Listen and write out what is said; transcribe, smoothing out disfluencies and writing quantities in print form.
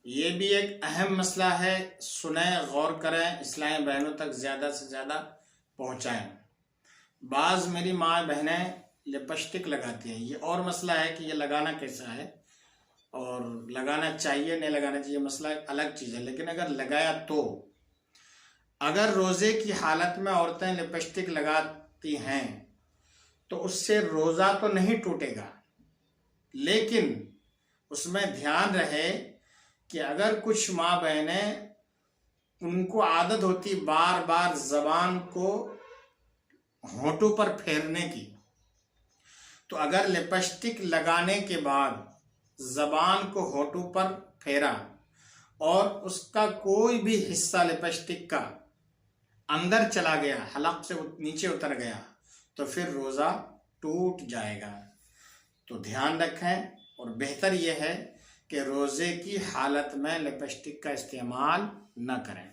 ये भी एक अहम मसला है, सुने, गौर करें, इस्लामी बहनों तक ज़्यादा से ज़्यादा पहुँचाएँ। बाज़ मेरी माँ बहनें लिपस्टिक लगाती हैं, ये और मसला है कि ये लगाना कैसा है और लगाना चाहिए नहीं लगाना चाहिए, मसला एक अलग चीज़ है। लेकिन अगर लगाया तो, अगर रोज़े की हालत में औरतें लिपस्टिक लगाती हैं तो उससे रोज़ा तो नहीं टूटेगा, लेकिन उसमें ध्यान रहे कि अगर कुछ माँ बहनें उनको आदत होती बार बार ज़बान को होठों पर फेरने की, तो अगर लिपस्टिक लगाने के बाद ज़बान को होठों पर फेरा और उसका कोई भी हिस्सा लिपस्टिक का अंदर चला गया, हलक से नीचे उतर गया, तो फिर रोज़ा टूट जाएगा। तो ध्यान रखें, और बेहतर यह है कि रोज़े की हालत में लिपस्टिक का इस्तेमाल न करें।